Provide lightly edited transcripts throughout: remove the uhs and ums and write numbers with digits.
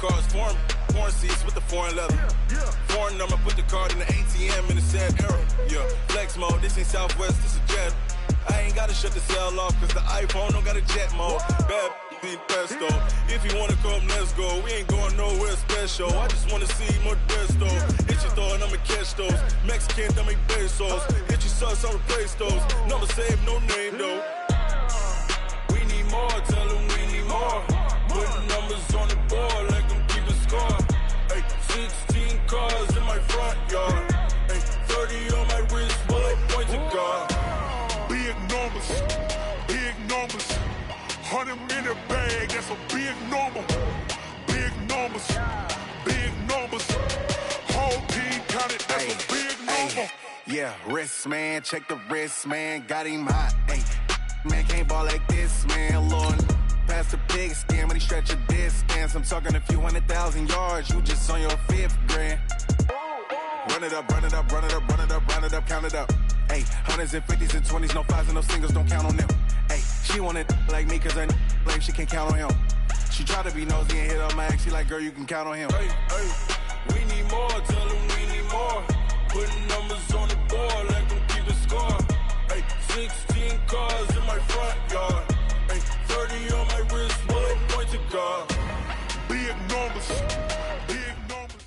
cars, foreign seats with the foreign leather. Foreign number, put the card in the ATM in the sad era. Yeah, flex mode, this ain't Southwest, this a jet. I ain't gotta shut the cell off, cause the iPhone don't got a jet mode. Bad be pesto. If you wanna come, let's go. We ain't going nowhere special. I just wanna see more pesto. Hit your throw and I'ma catch those. Mexican, dumb make pesos. Hit your sus, I'll replace those. Number save, no name though. We need more, tell them we need more. Putting numbers on the board like I'm keeping score. Ay, 16 cars in my front yard. Ay, 30 on my wrist while I point to God. Big numbers, big numbers. 100 in a bag, that's a big number. Big numbers, big numbers. Whole team counted, that's a big number. Yeah, wrist man, check the wrist man, got him hot. Ay, man can't ball like this, man. Lord, past the pig skin, but he stretch a distance. I'm talking a few 100,000 yards, you just on your 5th grand. Run it up, run it up, run it up, run it up, run it up, count it up. Ay, hundreds and 50s and 20s, no 5s and no singles, don't count on them. Ay, she want it like me, cause her like she can't count on him. She try to be nosy and hit up my ex, she like, girl, you can count on him. Hey, hey, we need more, tell them we need more. Putting numbers on the board like I'm keeping score. Hey, 16 cars in my front yard. Hey, 30 on my wrist while I point to God. Big numbers, big numbers.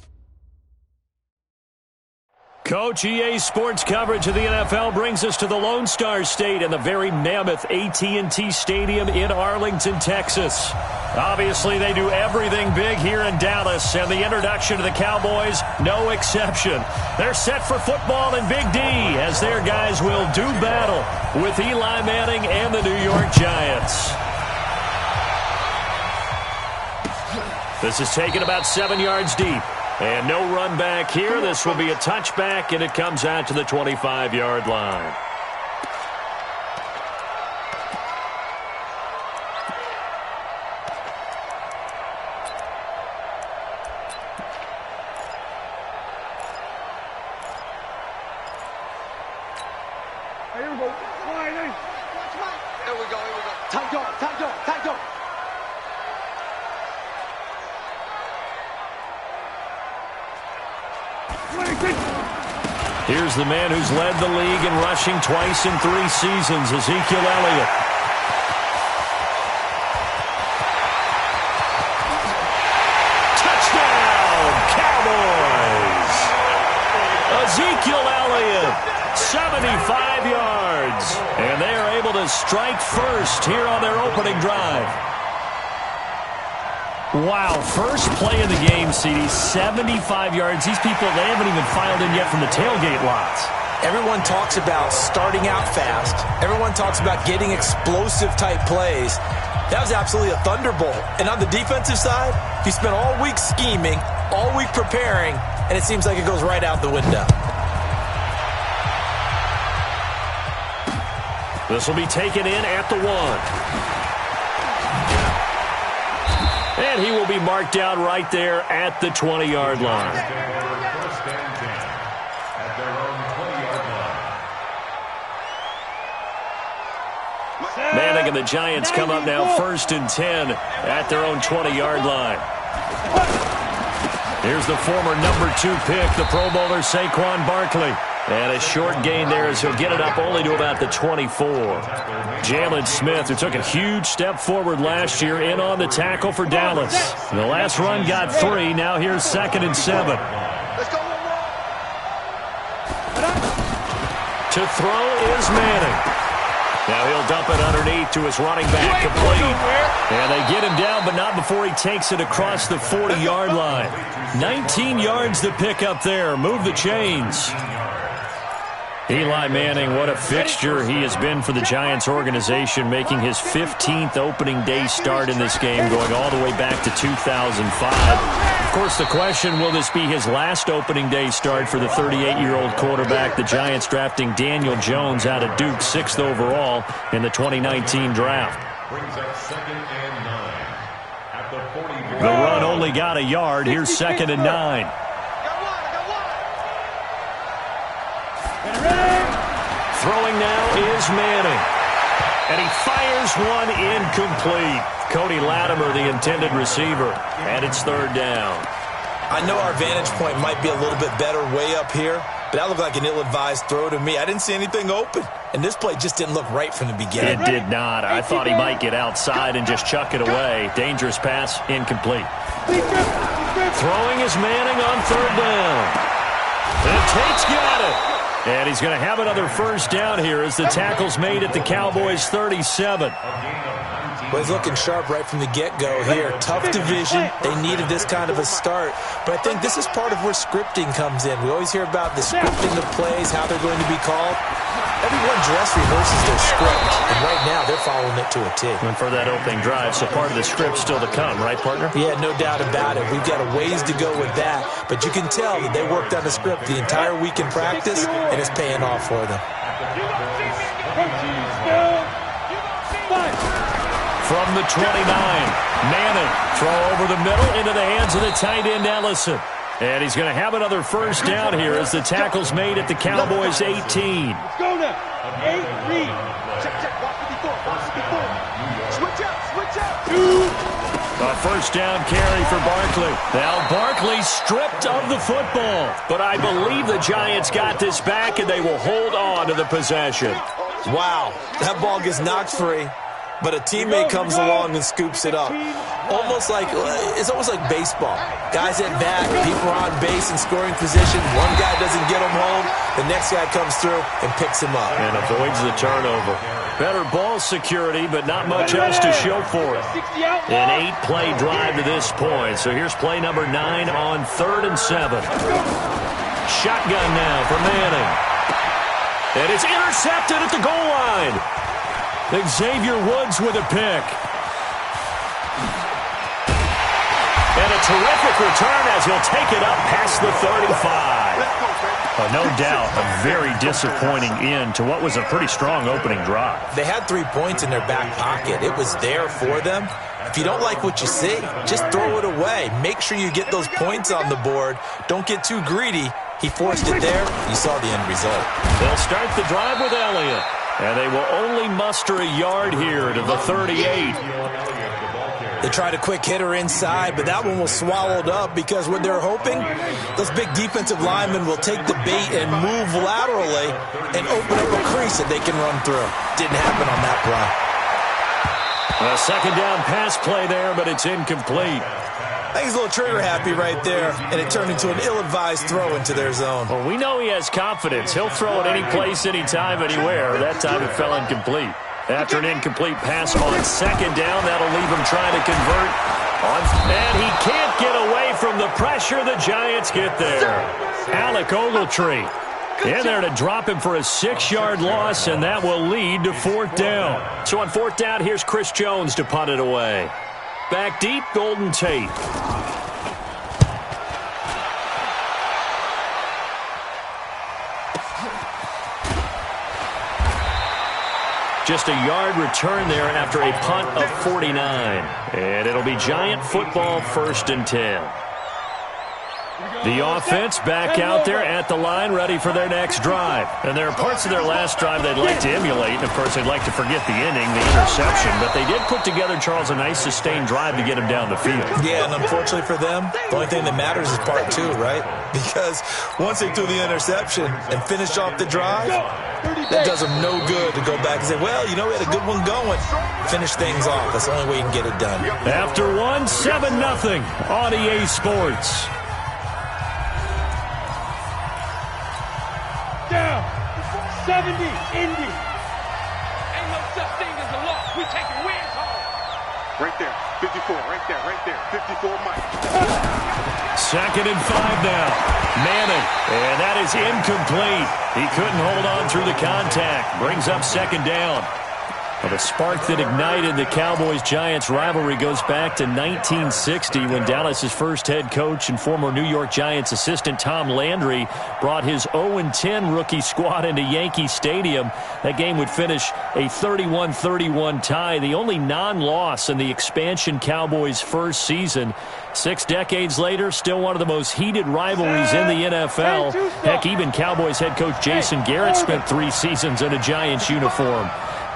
Coach, EA Sports coverage of the NFL brings us to the Lone Star State and the very mammoth AT&T Stadium in Arlington, Texas. Obviously, they do everything big here in Dallas, and the introduction to the Cowboys, no exception. They're set for football in Big D as their guys will do battle with Eli Manning and the New York Giants. This is taken about 7 yards deep. And no run back here. This will be a touchback, and it comes out to the 25-yard line. Here we go. Here we go. Tight dog, tight dog, tight dog. Here's the man who's led the league in rushing twice in 3 seasons, Ezekiel Elliott. Touchdown, Cowboys! Ezekiel Elliott, 75 yards. And they are able to strike first here on their opening drive. Wow, first play of the game, CD, 75 yards. These people, they haven't even filed in yet from the tailgate lots. Everyone talks about starting out fast. Everyone talks about getting explosive-type plays. That was absolutely a thunderbolt. And on the defensive side, you spent all week scheming, all week preparing, and it seems like it goes right out the window. This will be taken in at the 1. And he will be marked down right there at the 20-yard line. Manning and the Giants come up now 1st and 10 at their own 20-yard line. Here's the former number 2 pick, the Pro Bowler Saquon Barkley. And a short gain there as he'll get it up only to about the 24. Jalen Smith, who took a huge step forward last year, in on the tackle for Dallas. The last run got 3. Now here's 2nd and 7. To throw is Manning. Now he'll dump it underneath to his running back, complete. And they get him down, but not before he takes it across the 40-yard line. 19 yards to pick up there. Move the chains. Eli Manning, what a fixture he has been for the Giants organization, making his 15th opening day start in this game, going all the way back to 2005. Of course, the question, will this be his last opening day start for the 38-year-old quarterback? The Giants drafting Daniel Jones out of Duke, 6th overall in the 2019 draft. The run only got a yard. Here's 2nd and 9. Throwing now is Manning. And he fires one incomplete. Cody Latimer, the intended receiver. And it's third down. I know our vantage point might be a little bit better way up here, but that looked like an ill-advised throw to me. I didn't see anything open, and this play just didn't look right from the beginning. It did not. I thought he might get outside and just chuck it away. Dangerous pass, incomplete. Throwing is Manning on third down. And Tate's got it. And he's going to have another first down here as the tackle's made at the Cowboys' 37. Well, he's looking sharp right from the get-go here. Tough division. They needed this kind of a start. But I think this is part of where scripting comes in. We always hear about the scripting of plays, how they're going to be called. Everyone dress rehearses their script, and right now they're following it to a T. And for that opening drive, so part of the script's still to come, right, partner? Yeah, no doubt about it. We've got a ways to go with that. But you can tell that they worked on the script the entire week in practice, and it's paying off for them. From the 29, Manning, throw over the middle into the hands of the tight end Ellison. And he's going to have another first down here as the tackle's made at the Cowboys' 18. Let's go now. 8, read. Check. Watch before. Switch out. A first down carry for Barkley. Now Barkley stripped of the football. But I believe the Giants got this back, and they will hold on to the possession. Wow, that ball gets knocked free, but a teammate comes along and scoops it up. It's almost like baseball. Guys at bat, people are on base in scoring position. One guy doesn't get him home. The next guy comes through and picks him up. And avoids the turnover. Better ball security, but not much else to show for it. An 8-play drive to this point. So here's play number 9 on 3rd and 7. Shotgun now for Manning. And it's intercepted at the goal line. Xavier Woods with a pick. And a terrific return as he'll take it up past the 35. No doubt a very disappointing end to what was a pretty strong opening drive. They had 3 points in their back pocket. It was there for them. If you don't like what you see, just throw it away. Make sure you get those points on the board. Don't get too greedy. He forced it there. You saw the end result. They'll start the drive with Elliott. And they will only muster a yard here to the 38. They tried a quick hitter inside, but that one was swallowed up because what they're hoping, those big defensive linemen will take the bait and move laterally and open up a crease that they can run through. Didn't happen on that play. A second down pass play there, but it's incomplete. I think he's a little trigger happy right there, and it turned into an ill-advised throw into their zone. Well, we know he has confidence. He'll throw it any place, anytime, anywhere. That time it fell incomplete. After an incomplete pass on second down, that'll leave him trying to convert. And he can't get away from the pressure. The Giants get there. Alec Ogletree in there to drop him for a 6-yard loss, and that will lead to 4th down. So on 4th down, here's Chris Jones to punt it away. Back deep, Golden Tate. Just a yard return there after a punt of 49. And it'll be Giant football 1st and 10. The offense back out there at the line, ready for their next drive. And there are parts of their last drive they'd like to emulate. And, of course, they'd like to forget the inning, the interception. But they did put together, Charles, a nice sustained drive to get him down the field. Yeah, and unfortunately for them, the only thing that matters is part 2, right? Because once they threw the interception and finished off the drive, that does them no good to go back and say, well, you know, we had a good one going. Finish things off. That's the only way you can get it done. After 7-0 on EA Sports. Down. 70, Indy. Ain't no such thing as a loss. We taking wins home. Right there. 54. Right there. 54 Mike. 2nd and 5 now. Manning. And that is incomplete. He couldn't hold on through the contact. Brings up 2nd down. Well, the spark that ignited the Cowboys-Giants rivalry goes back to 1960 when Dallas's first head coach and former New York Giants assistant Tom Landry brought his 0-10 rookie squad into Yankee Stadium. That game would finish a 31-31 tie, the only non-loss in the expansion Cowboys' first season. 6 decades later, still one of the most heated rivalries in the NFL. Heck, even Cowboys head coach Jason Garrett spent 3 seasons in a Giants uniform.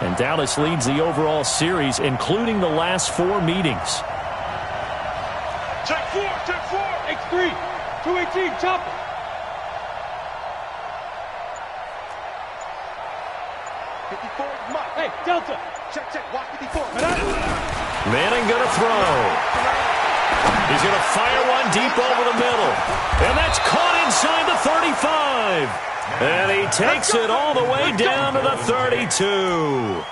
And Dallas leads the overall series, including the last 4 meetings. Check 4, X3, 218, chopper. Hey, Delta. Check, watch 54. Manning going to throw. He's going to fire one deep over the middle. And that's caught inside the 35. And he takes it all the way down to the 32.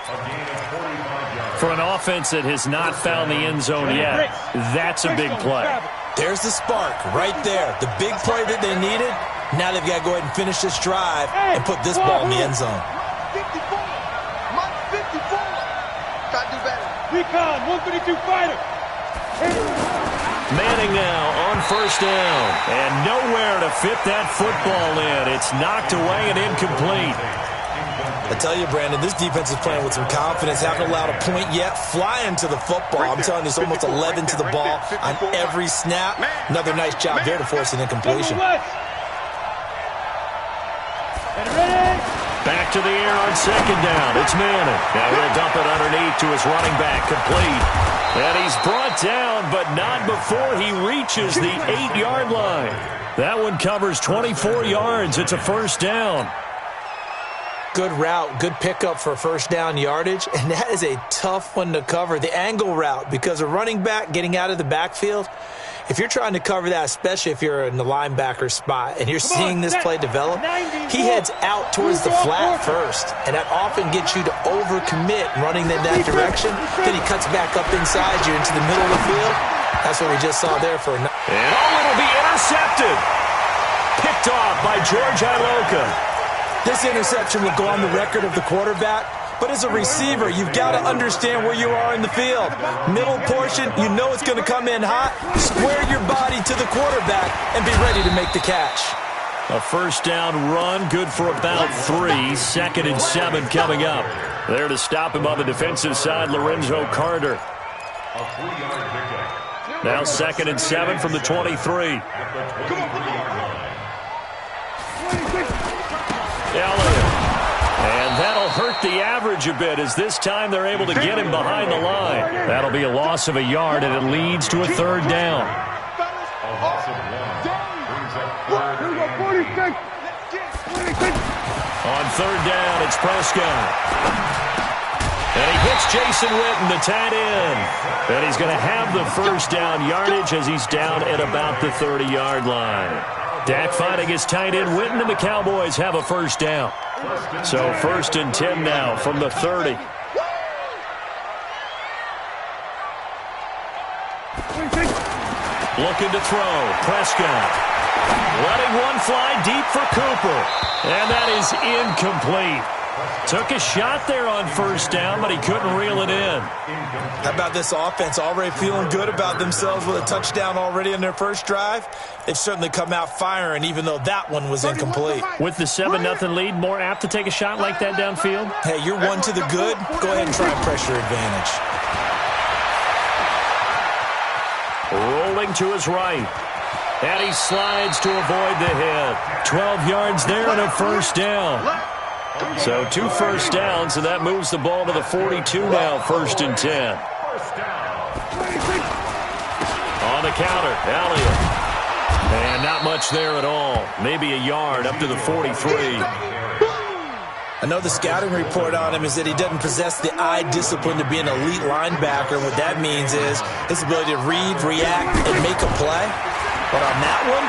For an offense that has not found the end zone yet, that's a big play. There's the spark right there. The big play that they needed. Now they've got to go ahead and finish this drive and put this ball in the end zone. 54. Try to do better. Recon, 152 fighter. Manning now on first down. And nowhere to fit that football in. It's knocked away and incomplete. I tell you, Brandon, this defense is playing with some confidence. Haven't allowed a point yet. Flying to the football. I'm telling you, it's almost 11 to the ball on every snap. Another nice job there to force an incompletion. Back to the air on second down. It's Manning. Now he'll dump it underneath to his running back, complete. And he's brought down, but not before he reaches the 8-yard line. That one covers 24 yards. It's a first down. Good route, good pickup for first down yardage, and that is a tough one to cover. The angle route, because a running back getting out of the backfield, if you're trying to cover that, especially if you're in the linebacker spot and you're seeing this play develop, he heads out towards the flat first, and that often gets you to overcommit running in that direction. Then he cuts back up inside you into the middle of the field. That's what we just saw there for a... And it'll be intercepted. Picked off by George Iloka. This interception will go on the record of the quarterback, but as a receiver, you've got to understand where you are in the field. Middle portion, you know it's going to come in hot. Square your body to the quarterback and be ready to make the catch. A first down run, good for about 3. 2nd and 7 coming up. There to stop him on the defensive side, Lorenzo Carter. Now 2nd and 7 from the 23. Elliott. And that'll hurt the average a bit as this time they're able to get him behind the line. That'll be a loss of a yard, and it leads to a 3rd down. On 3rd down, it's Prescott. And he hits Jason Witten, the tight end. And he's going to have the first down yardage as he's down at about the 30-yard line. Dak finding his tight end Witten, and the Cowboys have a first down. So 1st and 10 now from the 30. Looking to throw. Prescott. Letting one fly deep for Cooper. And that is incomplete. Took a shot there on first down, but he couldn't reel it in. How about this offense already feeling good about themselves with a touchdown already in their first drive? They've certainly come out firing, even though that one was incomplete. With the 7-0 lead, more apt to take a shot like that downfield? Hey, you're one to the good. Go ahead and try and press your advantage. Rolling to his right. And he slides to avoid the hit. 12 yards there and a first down. So 2 first downs, and that moves the ball to the 42 now, 1st and 10. On the counter, Elliott. And not much there at all. Maybe a yard up to the 43. I know the scouting report on him is that he doesn't possess the eye discipline to be an elite linebacker. What that means is his ability to read, react, and make a play. But on that one,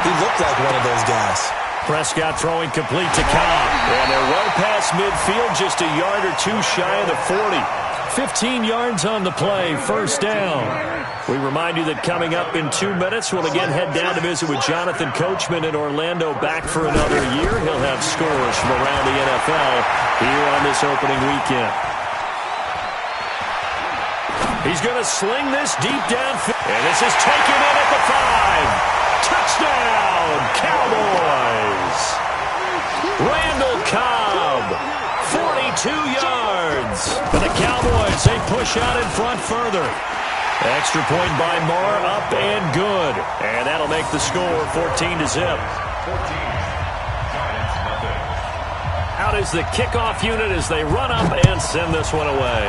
he looked like one of those guys. Prescott throwing complete to Cobb. And they're well past midfield, just a yard or 2 shy of the 40. 15 yards on the play, first down. We remind you that coming up in 2 minutes, we'll again head down to visit with Jonathan Coachman in Orlando, back for another year. He'll have scores from around the NFL here on this opening weekend. He's going to sling this deep downfield. And this is taken in at the 5. Touchdown, Cowboys. Randall Cobb, 42 yards. For the Cowboys, they push out in front further. Extra point by Moore, up and good. And that'll make the score 14-0. Out is the kickoff unit as they run up and send this one away.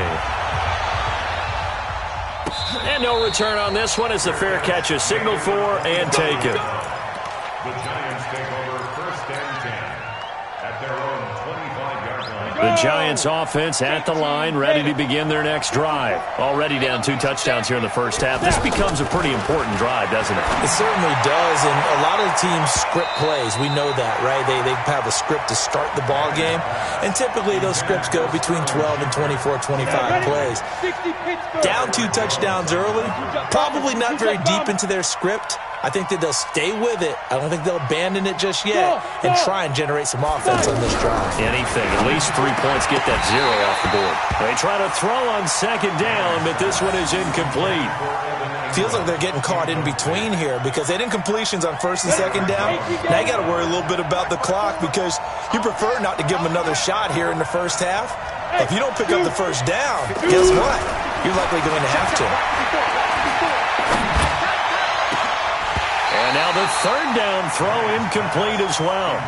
And no return on this one as the fair catch is signaled for and taken. The Giants take over 1st and 10 at their own 25-yard line. The Giants offense at the line, ready to begin their next drive. Already down 2 touchdowns here in the first half. This becomes a pretty important drive, doesn't it? It certainly does, and a lot of the teams script plays. We know that, right? They have a script to start the ball game, and typically those scripts go between 12 and 24, 25 plays. Down 2 touchdowns early, probably not very deep into their script. I think that they'll stay with it. I don't think they'll abandon it just yet and try and generate some offense on this drive. Anything. At least 3 points. Get that 0 off the board. They try to throw on 2nd down, but this one is incomplete. Feels like they're getting caught in between here because they didn't completions on 1st and 2nd down. Now you got to worry a little bit about the clock because you prefer not to give them another shot here in the first half. If you don't pick up the 1st down, guess what? You're likely going to have to. And now the 3rd down throw incomplete as well.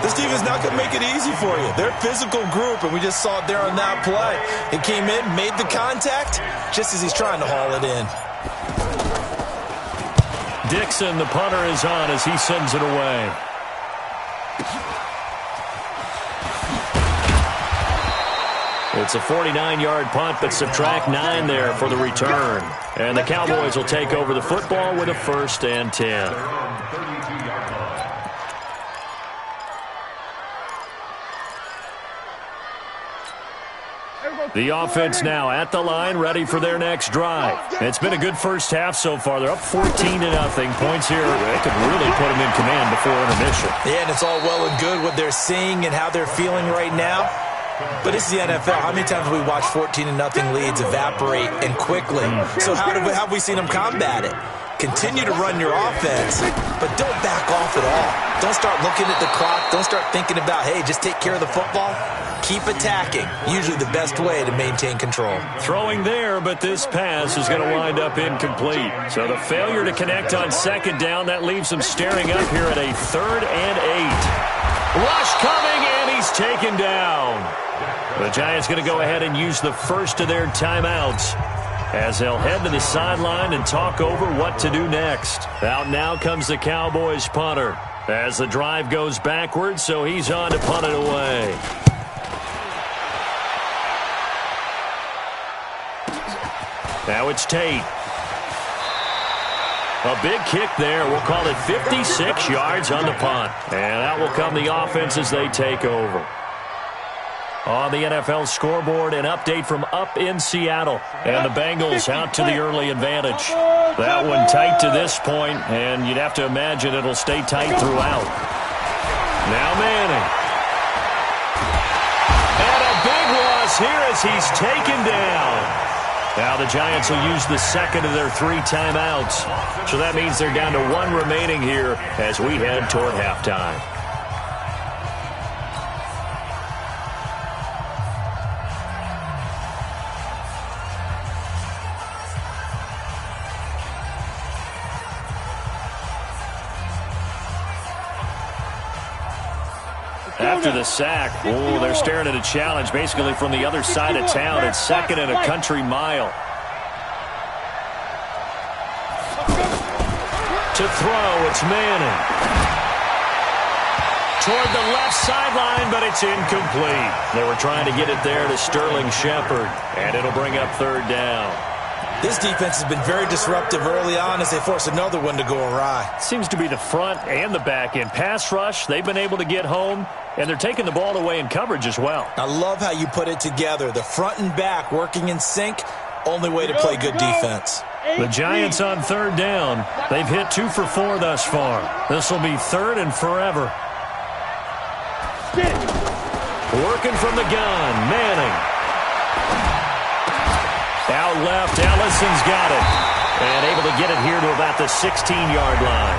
This team is not going to make it easy for you. They're a physical group, and we just saw it there on that play. It came in, made the contact, just as he's trying to haul it in. Dixon, the punter, is on as he sends it away. It's a 49-yard punt, but subtract 9 there for the return. And the Cowboys will take over the football with a 1st and 10. The offense now at the line, ready for their next drive. It's been a good first half so far. They're up 14-0. Points here. They could really put them in command before intermission. Yeah, and it's all well and good what they're seeing and how they're feeling right now. But this is the NFL. How many times have we watched 14-0 leads evaporate and quickly? So how have we seen them combat it? Continue to run your offense, but don't back off at all. Don't start looking at the clock. Don't start thinking about, hey, just take care of the football. Keep attacking. Usually the best way to maintain control. Throwing there, but this pass is going to wind up incomplete. So the failure to connect on 2nd down, that leaves them staring up here at a 3rd and 8. Rush coming, and he's taken down. The Giants going to go ahead and use the first of their timeouts as they'll head to the sideline and talk over what to do next. Out now comes the Cowboys punter as the drive goes backwards, so he's on to punt it away. Now it's Tate. A big kick there. We'll call it 56 yards on the punt. And out will come the offense as they take over. On the NFL scoreboard, an update from up in Seattle. And the Bengals out to the early advantage. That one tight to this point, and you'd have to imagine it'll stay tight throughout. Now Manning. And a big loss here as he's taken down. Now the Giants will use the 2nd of their 3 timeouts. So that means they're down to 1 remaining here as we head toward halftime. After the sack, they're staring at a challenge basically from the other side of town. It's 2nd and a country mile. To throw, it's Manning. Toward the left sideline, but it's incomplete. They were trying to get it there to Sterling Shepard, and it'll bring up 3rd down. This defense has been very disruptive early on as they force another one to go awry. Seems to be the front and the back end. Pass rush, they've been able to get home, and they're taking the ball away in coverage as well. I love how you put it together. The front and back working in sync, only way to play good defense. The Giants on 3rd down. They've hit 2 for 4 thus far. This will be 3rd and forever. Working from the gun, Manning. Out left, Ellison's got it. And able to get it here to about the 16-yard line.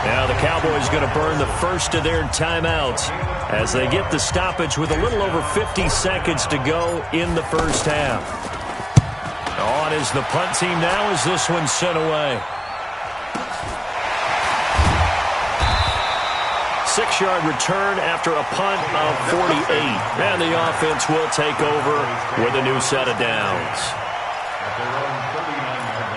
Now the Cowboys going to burn the first of their timeouts as they get the stoppage with a little over 50 seconds to go in the first half. On is the punt team now as this one's sent away. 6-yard return after a punt of 48. And the offense will take over with a new set of downs. At their own 39-yard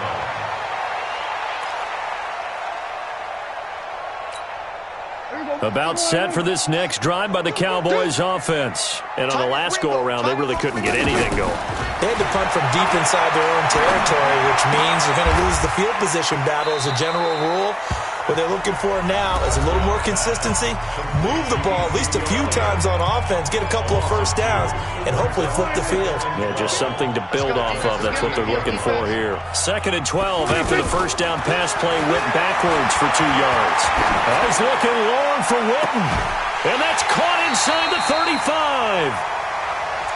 line. About set for this next drive by the Cowboys offense. And on the last go-around, they really couldn't get anything going. They had to punt from deep inside their own territory, which means you're going to lose the field position battle as a general rule. What they're looking for now is a little more consistency, move the ball at least a few times on offense, get a couple of first downs, and hopefully flip the field. Yeah, just something to build off of. That's what they're looking for here. 2nd and 12 after the first down pass play went backwards for 2 yards. He's looking long for Witten. And that's caught inside the 35.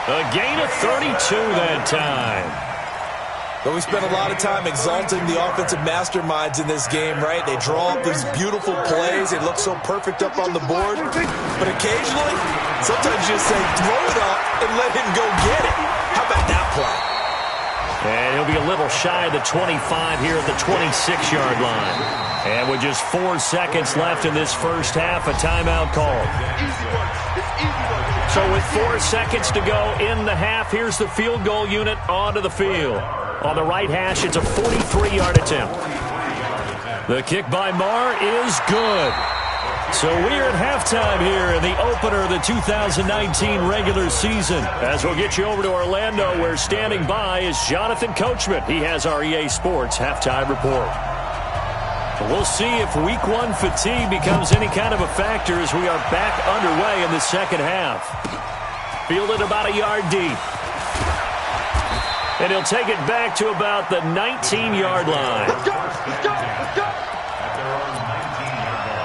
A gain of 32 that time. But we spent a lot of time exalting the offensive masterminds in this game, right? They draw up these beautiful plays. They look so perfect up on the board. But occasionally, sometimes you just say, throw it up and let him go get it. How about that play? And he'll be a little shy of the 25 here at the 26-yard line. And with just 4 seconds left in this first half, a timeout called. So with 4 seconds to go in the half, here's the field goal unit onto the field. On the right hash, it's a 43-yard attempt. The kick by Marr is good. So we're at halftime here in the opener of the 2019 regular season. As we'll get you over to Orlando, where standing by is Jonathan Coachman. He has our EA Sports halftime report. We'll see if Week 1 fatigue becomes any kind of a factor as we are back underway in the second half. Fielded about a yard deep. And he'll take it back to about the 19-yard line. Let's go, let's go, let's go. At their own 19-yard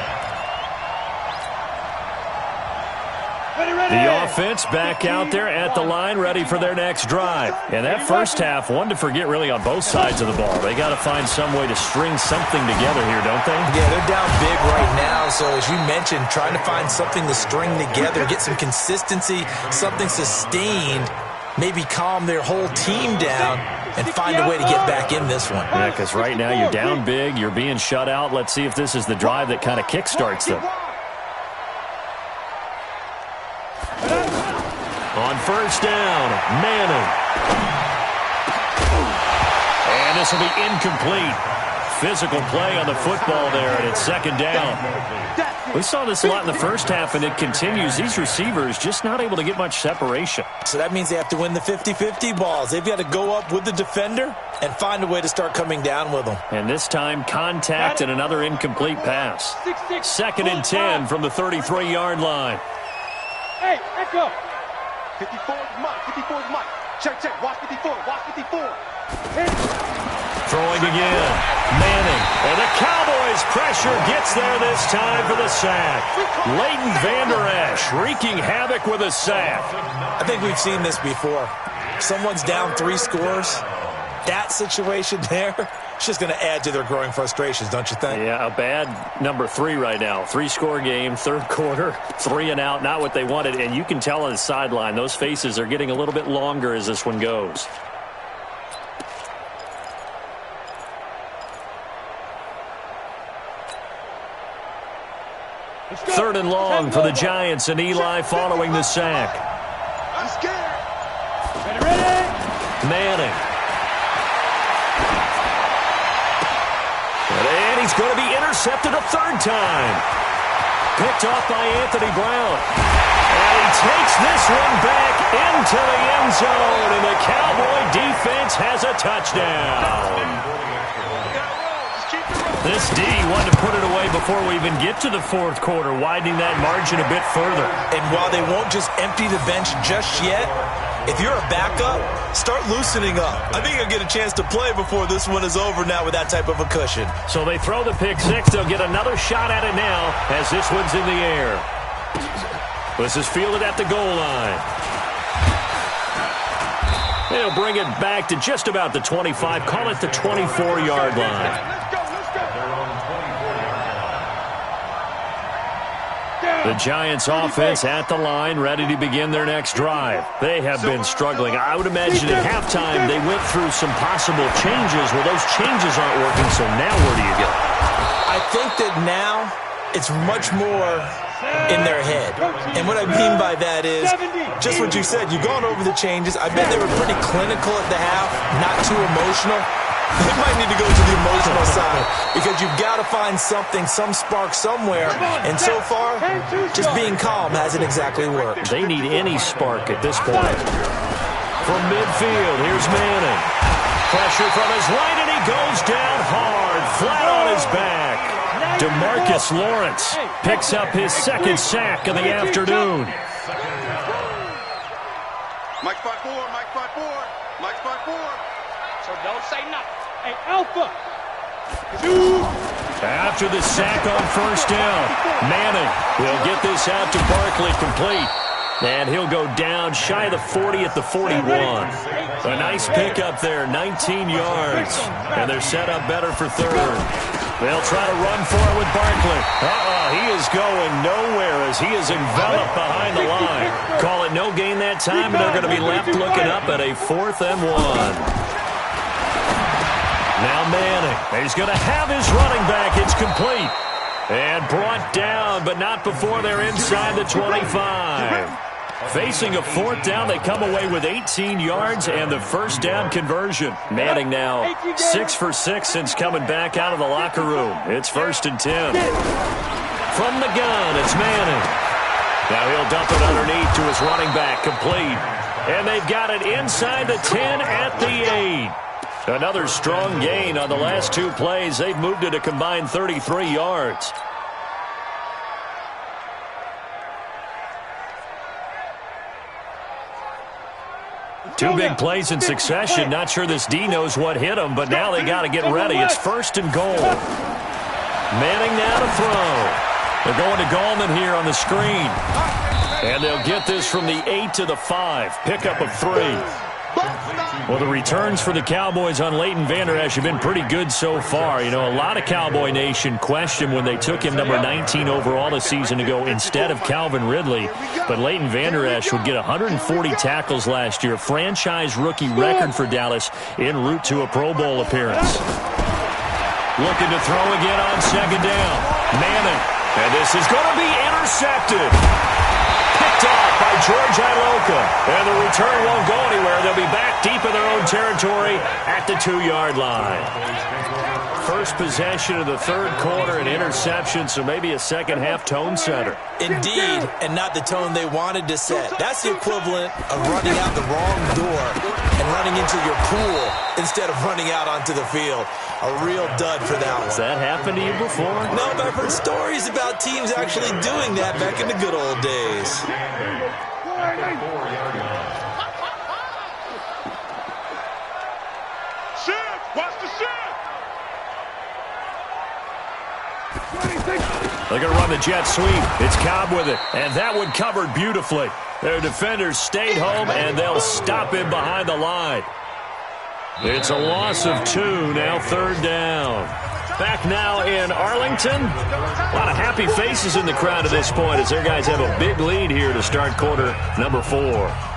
line. The offense back out there at the line, ready for their next drive. And that first half, one to forget really on both sides of the ball. They got to find some way to string something together here, don't they? Yeah, they're down big right now. So as you mentioned, trying to find something to string together, get some consistency, something sustained, maybe calm their whole team down and find a way to get back in this one. Yeah, because right now you're down big, you're being shut out. Let's see if this is the drive that kind of kickstarts them. On first down, Manning. And this will be incomplete. Physical play on the football there, and it's second down. We saw this a lot in the first half, and it continues. These receivers just not able to get much separation. So that means they have to win the 50-50 balls. They've got to go up with the defender and find a way to start coming down with them. And this time, contact and another incomplete pass. 2nd and 10 from the 33-yard line. Hey, echo. 54 is Mike. 54 is Mike. Check, check. Watch 54. Watch 54. Throwing again. Manning. And the Cowboys pressure gets there this time for the sack. Leighton Vander Esch wreaking havoc with a sack. I think we've seen this before. Someone's down 3 scores. That situation there, it's just going to add to their growing frustrations, don't you think? Yeah, a bad number 3 right now. 3-score game, third quarter, 3 and out, not what they wanted. And you can tell on the sideline, those faces are getting a little bit longer as this one goes. Third and long for the Giants, and Eli following the sack. I'm scared. Ready? Manning. And he's going to be intercepted a third time. Picked off by Anthony Brown. And he takes this one back into the end zone, and the Cowboy defense has a touchdown. This D wanted to put it away before we even get to the fourth quarter, widening that margin a bit further. And while they won't just empty the bench just yet, if you're a backup, start loosening up. I think you'll get a chance to play before this one is over now with that type of a cushion. So they throw the pick six. They'll get another shot at it now as this one's in the air. This is fielded at the goal line. They'll bring it back to just about the 25. Call it the 24-yard line. The Giants offense at the line, ready to begin their next drive. They have been struggling. I would imagine at halftime they went through some possible changes. Well, those changes aren't working, so now where do you go? I think that now it's much more in their head. And what I mean by that is just what you said. You've gone over the changes. I bet they were pretty clinical at the half, not too emotional. They might need to go to the emotional side because you've got to find something, some spark somewhere. And so far, just being calm hasn't exactly worked. They need any spark at this point. From midfield, here's Manning. Pressure from his right, and he goes down hard, flat on his back. DeMarcus Lawrence picks up his second sack of the afternoon. Mike spot 4, Mike spot 4, Mike spot 4. So don't say nothing. Hey, Alpha. After the sack on first down, Manning will get this out to Barkley complete. And he'll go down shy of the 40 at the 41. A nice pickup there, 19 yards. And they're set up better for third. They'll try to run for it with Barkley. He is going nowhere as he is enveloped behind the line. Call it no gain that time, and they're going to be left looking up at a 4th and 1. Now Manning, he's going to have his running back. It's complete. And brought down, but not before they're inside the 25. Facing a 4th down, they come away with 18 yards and the first down conversion. Manning now 6 for 6 since coming back out of the locker room. It's 1st and 10. From the gun, it's Manning. Now he'll dump it underneath to his running back, complete. And they've got it inside the 10 at the 8. Another strong gain on the last 2 plays. They've moved it a combined 33 yards. Two big plays in succession. Not sure this D knows what hit him, but now they got to get ready. It's 1st and goal. Manning now to throw. They're going to Gallman here on the screen. And they'll get this from the 8 to the 5. Pickup of 3. Well, the returns for the Cowboys on Leighton Vander Esch have been pretty good so far. You know, a lot of Cowboy Nation questioned when they took him number 19 overall a season ago instead of Calvin Ridley. But Leighton Vander Esch would get 140 tackles last year, franchise rookie record for Dallas en route to a Pro Bowl appearance. Looking to throw again on 2nd down. Manning, and this is going to be intercepted. Picked off by George Iloka. And the return won't go anywhere. They'll be back deep in their own territory at the 2-yard line. First possession of the 3rd quarter, an interception, so maybe a second-half tone setter. Indeed, and not the tone they wanted to set. That's the equivalent of running out the wrong door and running into your pool instead of running out onto the field. A real dud for that one. Has that happened to you before? No, but I've heard stories about teams actually doing that back in the good old days. Shift! Watch the shift! They're going to run the jet sweep. It's Cobb with it, and that one covered beautifully. Their defenders stayed home, and they'll stop him behind the line. It's a loss of 2, now 3rd down. Back now in Arlington. A lot of happy faces in the crowd at this point as their guys have a big lead here to start quarter number 4.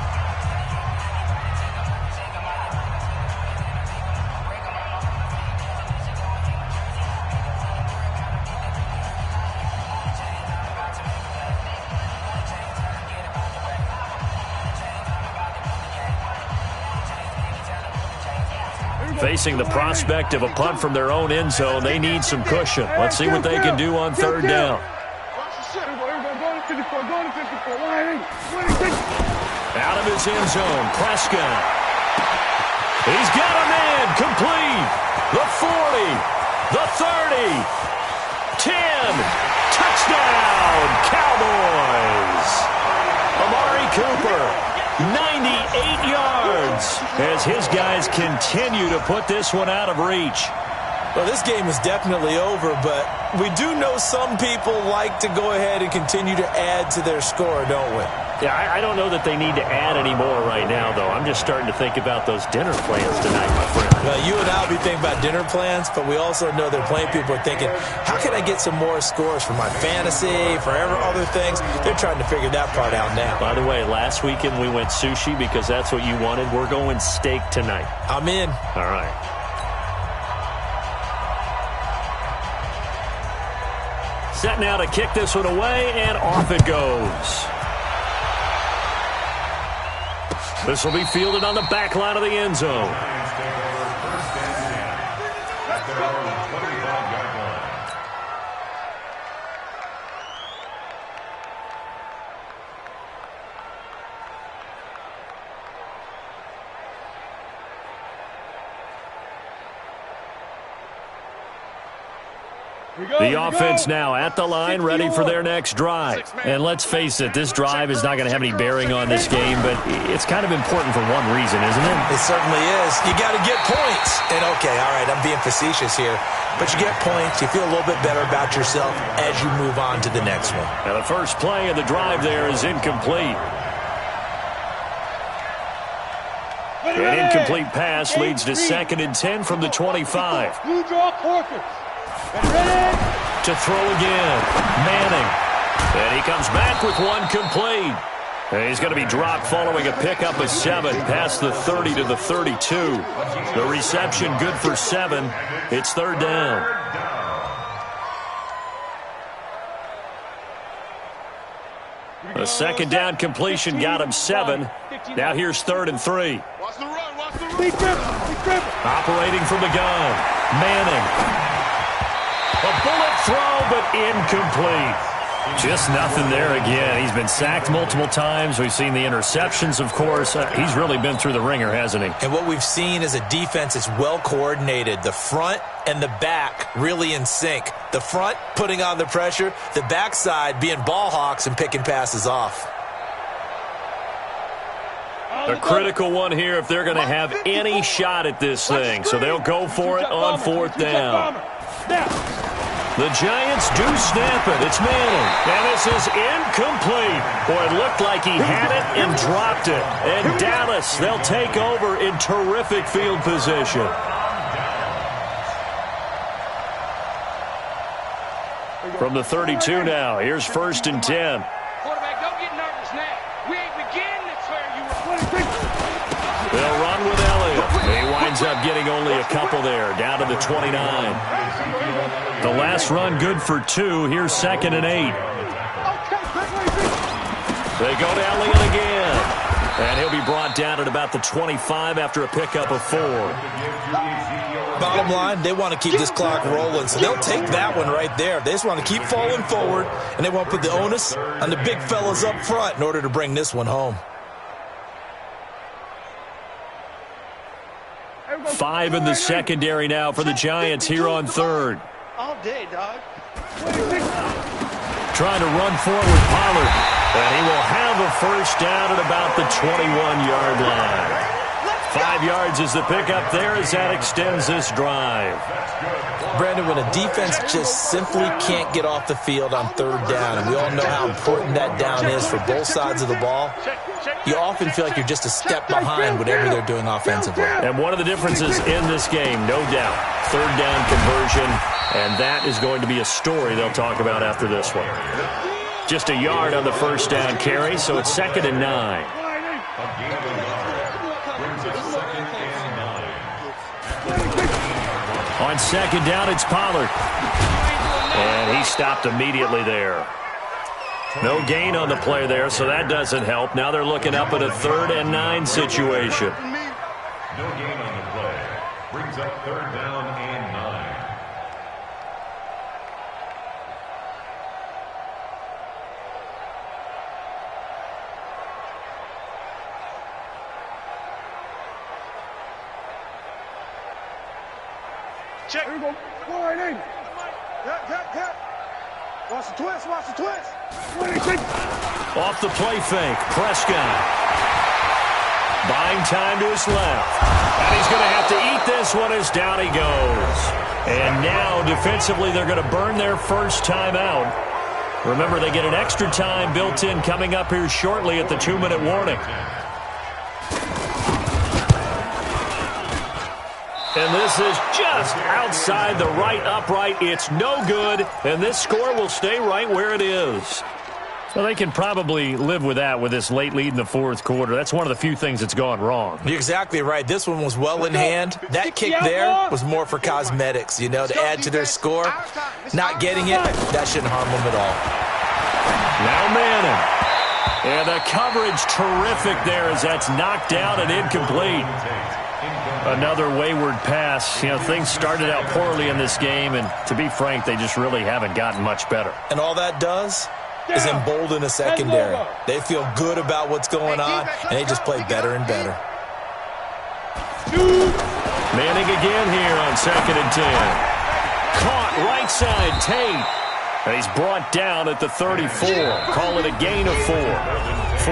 Facing the prospect of a punt from their own end zone, they need some cushion. Let's see what they can do on 3rd down. Out of his end zone, Prescott. He's got a man, complete. The 40, the 30, 10, touchdown, Cowboys. Amari Cooper. 98 yards as his guys continue to put this one out of reach. Well, this game is definitely over, but we do know some people like to go ahead and continue to add to their score, don't we? Yeah, I don't know that they need to add any more right now, though. I'm just starting to think about those dinner plans tonight, my friend. Well, you and I will be thinking about dinner plans, but we also know there are plenty of people are thinking, how can I get some more scores for my fantasy, for other things? They're trying to figure that part out now. By the way, last weekend we went sushi because that's what you wanted. We're going steak tonight. I'm in. All right. Set now to kick this one away, and off it goes. This will be fielded on the back line of the end zone. The offense now at the line, ready for their next drive. And let's face it, this drive is not going to have any bearing on this game, but it's kind of important for one reason, isn't it? It certainly is. You got to get points. And, okay, all right, I'm being facetious here. But you get points, you feel a little bit better about yourself as you move on to the next one. Now the first play of the drive there is incomplete. An incomplete pass leads to 2nd and 10 from the 25. Blue draw quarters. To throw again, Manning. And he comes back with one complete. And he's going to be dropped following a pickup of 7 past the 30 to the 32. The reception good for 7. It's 3rd down. A 2nd down completion got him 7. Now here's 3rd and 3. Watch the run, watch the run. Operating from the gun, Manning. A bullet throw, but incomplete. Just nothing there again. He's been sacked multiple times. We've seen the interceptions, of course. He's really been through the ringer, hasn't he? And what we've seen is a defense that's well coordinated. The front and the back really in sync. The front putting on the pressure, the backside being ball hawks and picking passes off. A critical one here if they're going to have any shot at this thing. So they'll go for it on 4th down. The Giants do snap it. It's Manning. And this is incomplete. Boy, it looked like he had it and dropped it. And Dallas, they'll take over in terrific field position. From the 32 now, here's 1st and 10. Quarterback, don't get nervous now. We ain't beginning to clear you. They'll run with Elliott. He winds up getting only a couple there, down to the 29. The last run good for 2. Here's 2nd and 8. They go to Elliott again. And he'll be brought down at about the 25 after a pickup of 4. Bottom line, they want to keep this clock rolling, so they'll take that one right there. They just want to keep falling forward, and they want to put the onus on the big fellas up front in order to bring this one home. 5 in the secondary now for the Giants here on 3rd. All day, dog. Trying to run forward, Pollard. And he will have a 1st down at about the 21-yard line. 5 yards is the pickup there as that extends this drive. Brandon, when a defense just simply can't get off the field on 3rd down, and we all know how important that down is for both sides of the ball, you often feel like you're just a step behind whatever they're doing offensively. And one of the differences in this game, no doubt, 3rd down conversion, and that is going to be a story they'll talk about after this one. Just a yard on the 1st down carry, so it's 2nd and 9. On 2nd down, it's Pollard. And he stopped immediately there. No gain on the play there, so that doesn't help. Now they're looking up at a 3rd and 9 situation. No gain on the play. Brings up 3rd down and 9. Check. Here we go. Wide in. Tap. Watch the twist. Off the play fake, Prescott. Buying time to his left. And he's going to have to eat this one as down he goes. And now, defensively, they're going to burn their first timeout. Remember, they get an extra time built in coming up here shortly at the 2-minute warning. And this is just outside the right upright. It's no good, and this score will stay right where it is. Well, they can probably live with that with this late lead in the fourth quarter. That's one of the few things that's gone wrong. You're exactly right. This one was well in hand. That kick there was more for cosmetics, you know, to add to their score. Not getting it, that shouldn't harm them at all. Now Manning. And the coverage terrific there as that's knocked out and incomplete. Another wayward pass. You know, things started out poorly in this game, and to be frank, they just really haven't gotten much better. And all that does is embolden a secondary. They feel good about what's going on, and they just play better and better. Manning again here on 2nd and 10. Caught right side, Tate. And he's brought down at the 34. Call it a gain of 4.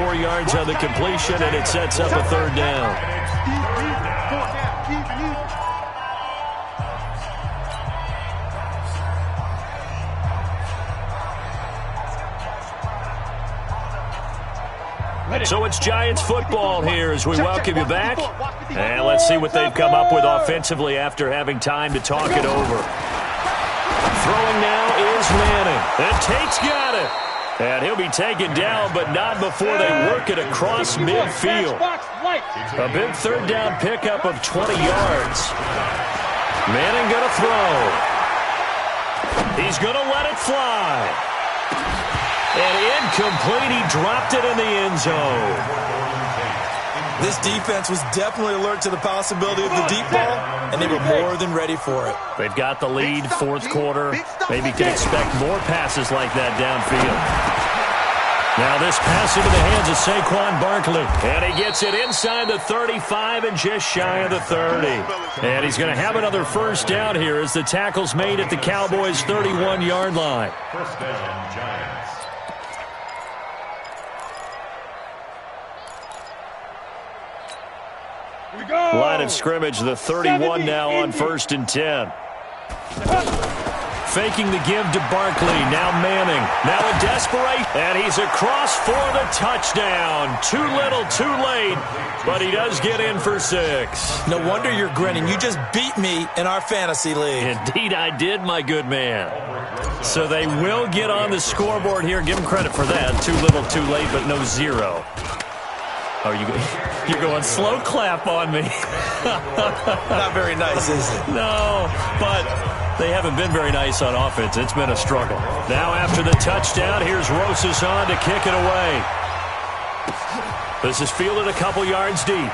4 yards on the completion, and it sets up a third down. So it's Giants football here as we welcome you back. And let's see what they've come up with offensively after having time to talk it over. Throwing now is Manning. And Tate's got it. And he'll be taken down, but not before they work it across midfield. A big third down pickup of 20 yards. Manning going to throw. He's going to let it fly. And incomplete, he dropped it in the end zone. This defense was definitely alert to the possibility of the deep ball, and they were more than ready for it. They've got the lead, fourth quarter. Maybe can expect more passes like that downfield. Now this pass into the hands of Saquon Barkley. And he gets it inside the 35 and just shy of the 30. And he's going to have another first down here as the tackle's made at the Cowboys' 31-yard line. First down, Giants. Line of scrimmage, the 31 now on 1st and 10. Faking the give to Barkley. Now Manning. Now a desperation. And he's across for the touchdown. Too little, too late. But he does get in for 6. No wonder you're grinning. You just beat me in our fantasy league. Indeed I did, my good man. So they will get on the scoreboard here. Give them credit for that. Too little, too late, but no 0. Oh, you're going slow clap on me. Not very nice, is it? No, but they haven't been very nice on offense. It's been a struggle. Now after the touchdown, here's Rosas on to kick it away. This is fielded a couple yards deep.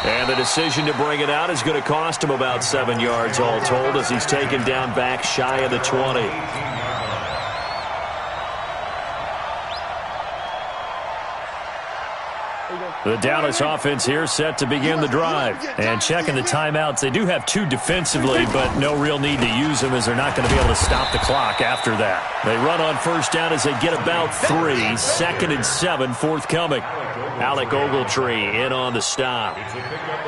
And the decision to bring it out is going to cost him about 7 yards all told as he's taken down back shy of the 20. The Dallas offense here set to begin the drive. And checking the timeouts, they do have 2 defensively, but no real need to use them as they're not going to be able to stop the clock after that. They run on first down as they get about 3. 2nd and 7 forthcoming. Alec Ogletree in on the stop.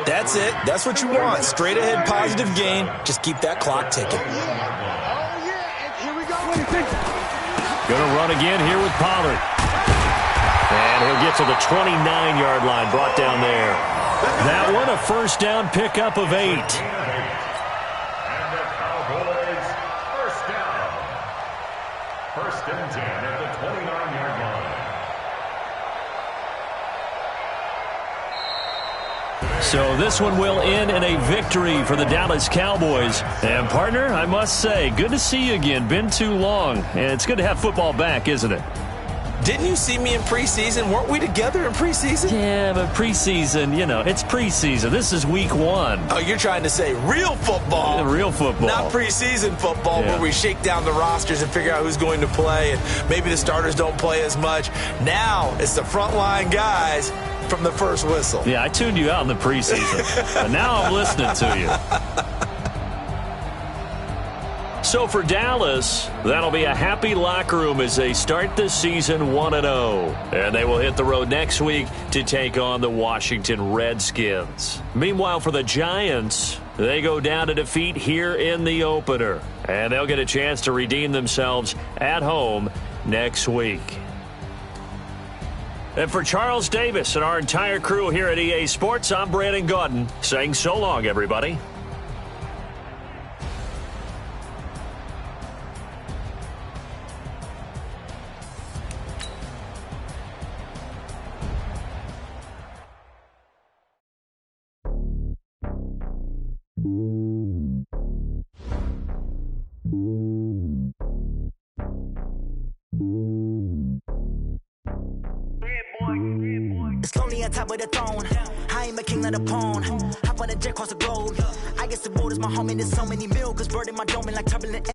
That's it. That's what you want. Straight ahead positive gain. Just keep that clock ticking. Going to run again here with Pollard. And he'll get to the 29-yard line, brought down there. That one, a first down pickup of 8. And the Cowboys first down. 1st and 10 at the 29-yard line. So this one will end in a victory for the Dallas Cowboys. And, partner, I must say, good to see you again. Been too long. And it's good to have football back, isn't it? Didn't you see me in preseason? Weren't we together in preseason? Yeah, but preseason, you know, it's preseason. This is week 1. Oh, you're trying to say real football. Real football. Not preseason football where we shake down the rosters and figure out who's going to play, and maybe the starters don't play as much. Now it's the frontline guys from the first whistle. Yeah, I tuned you out in the preseason, but now I'm listening to you. So for Dallas, that'll be a happy locker room as they start the season 1-0. And they will hit the road next week to take on the Washington Redskins. Meanwhile, for the Giants, they go down to defeat here in the opener. And they'll get a chance to redeem themselves at home next week. And for Charles Davis and our entire crew here at EA Sports, I'm Brandon Gaudin saying so long, everybody. on top of the throne. I ain't a king of the pawn. Hop on a jet across the globe. I guess the world is my home and there's so many mil. Cause bird in my dome and like turbulent